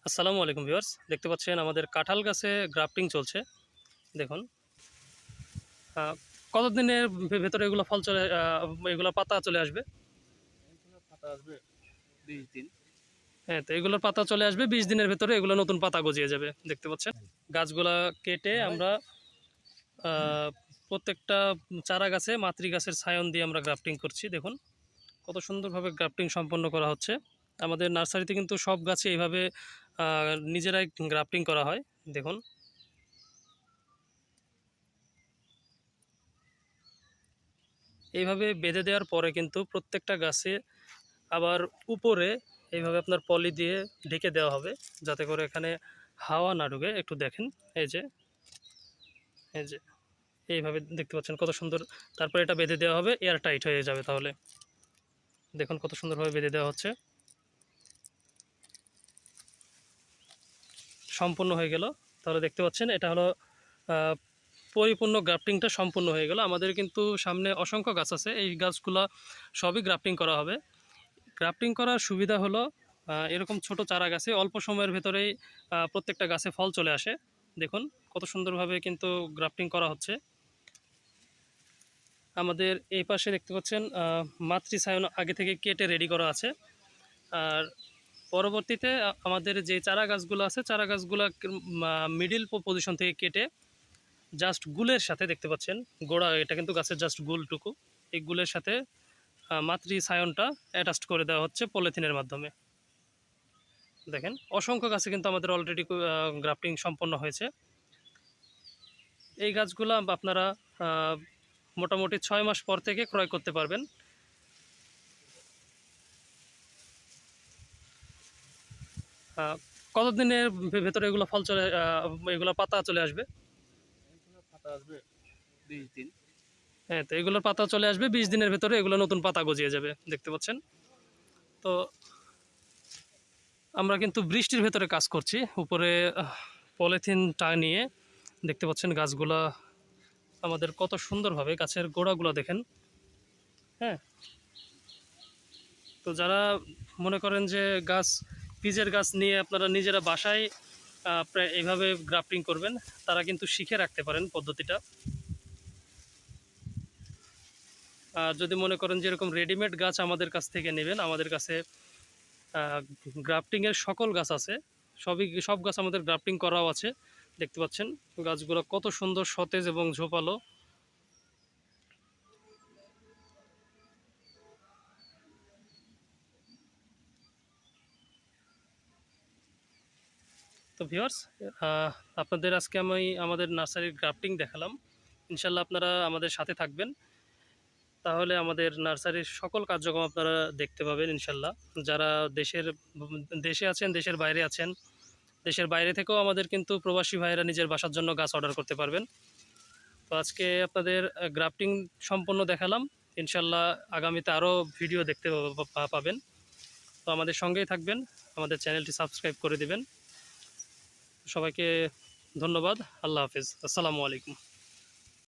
আসসালামু আলাইকুম ভিউয়ার্স, দেখতে পাচ্ছেন আমাদের কাঁঠাল গাছে গ্রাফটিং চলছে। দেখুন আহ, কতদিনের ভেতরে এগুলো ফল চলে এগুলো পাতা চলে আসবে? এগুলো পাতা আসবে 20 দিন। হ্যাঁ, তো এগুলোর পাতা চলে আসবে 20 দিনের ভেতরে, এগুলো নতুন পাতা গজিয়ে যাবে। দেখতে পাচ্ছেন গাছগুলা কেটে আমরা আহ, প্রত্যেকটা চারা গাছে মাতৃ গাছের ছায়ন দিয়ে আমরা গ্রাফটিং করছি। দেখুন কত সুন্দরভাবে গ্রাফটিং সম্পন্ন করা হচ্ছে। আমাদের নার্সারিতে কিন্তু সব গাছে এইভাবে নিজেরাই গ্রাফটিং করা হয়। দেখুন এইভাবে বেঁধে দেওয়ার পরে কিন্তু প্রত্যেকটা গাছে আবার উপরে এইভাবে আপনার পলি দিয়ে ঢেকে দেওয়া হবে, যাতে করে এখানে হাওয়া না ঢুকে। একটু দেখেন, এই যে এই যে এইভাবে দেখতে পাচ্ছেন কত সুন্দর। তারপরে এটা বেঁধে দেওয়া হবে, এয়ার টাইট হয়ে যাবে। তাহলে দেখুন কত সুন্দরভাবে বেঁধে দেওয়া হচ্ছে। সম্পূর্ণ হয়ে গেল। তাহলে দেখতে পাচ্ছেন এটা হলো আহ, পরিপূর্ণ গ্রাফটিংটা সম্পূর্ণ হয়ে গেল। আমাদের কিন্তু সামনে অসংখ্য গাছ আছে, এই গাছগুলো সবই গ্রাফটিং করা হবে। গ্রাফটিং করার সুবিধা হলো এরকম ছোট চারা গাছে অল্প সময়ের ভেতরেই প্রত্যেকটা গাছে ফল চলে আসে। দেখুন কত সুন্দরভাবে কিন্তু গ্রাফটিং করা হচ্ছে। আমাদের এই পাশে দেখতে পাচ্ছেন মাতৃ ছায়ন আগে থেকে কেটে রেডি করা আছে। আর পরবর্তীতে আমাদের যে চারা গাছগুলো আছে, চারা গাছগুলো মিডিল পজিশন থেকে কেটে জাস্ট গুলের সাথে, দেখতে পাচ্ছেন গোড়া, এটা কিন্তু গাছের জাস্ট গুলটুকু, এই গুলের সাথে মাতৃ ছায়নটা অ্যাটাচড করে দেওয়া হচ্ছে পলিথিনের মাধ্যমে। দেখেন অসংখ্য গাছে কিন্তু আমাদের অলরেডি গ্রাফটিং সম্পন্ন হয়েছে। এই গাছগুলো আপনারা মোটামুটি 6 মাস পর থেকে ক্রয় করতে পারবেন। আহ, কতদিনের ভেতরে এগুলো ফল চলে এগুলো পাতা চলে আসবে? এগুলো পাতা আসবে 20 দিন। হ্যাঁ, তো এগুলোর পাতা চলে আসবে 20 দিনের ভেতরে, এগুলো নতুন পাতা গজিয়ে যাবে। দেখতে পাচ্ছেন তো আমরা কিন্তু বৃষ্টির ভেতরে কাজ করছি, উপরে পলিথিন টাঙিয়ে। দেখতে পাচ্ছেন গাছগুলা আমাদের কত সুন্দরভাবে, গাছের গোড়াগুলো দেখেন। হ্যাঁ, তো যারা মনে করেন যে গাছ, বীজের গাছ নিয়ে আপনারা নিজেরা বাসায় প্রায় এইভাবে গ্রাফটিং করবেন, তারা কিন্তু শিখে রাখতে পারেন পদ্ধতিটা। আর যদি মনে করেন যে এরকম রেডিমেড গাছ আমাদের কাছ থেকে নেবেন, আমাদের কাছে গ্রাফটিংয়ের সকল গাছ আছে। সব গাছ আমাদের গ্রাফটিং করাও আছে। দেখতে পাচ্ছেন গাছগুলো কত সুন্দর, সতেজ এবং ঝোপালো। তো ভিউয়ার্স, আপনাদের আজকে আমি আমাদের নার্সারির গ্রাফটিং দেখালাম। ইনশাল্লাহ আপনারা আমাদের সাথে থাকবেন, তাহলে আমাদের নার্সারির সকল কার্যক্রম আপনারা দেখতে পাবেন ইনশাল্লাহ। যারা দেশে আছেন, দেশের বাইরে আছেন, দেশের বাইরে থেকেও আমাদের কিন্তু প্রবাসী ভাইয়েরা নিজের বাসার জন্য গাছ অর্ডার করতে পারবেন। তো আজকে আপনাদের গ্রাফটিং সম্পূর্ণ দেখালাম। ইনশাল্লাহ আগামীতে আরও ভিডিও দেখতে পাবেন। তো আমাদের সঙ্গেই থাকবেন, আমাদের চ্যানেলটি সাবস্ক্রাইব করে দিবেন। সবাইকে ধন্যবাদ। আল্লাহ হাফিজ। আসসালামু আলাইকুম।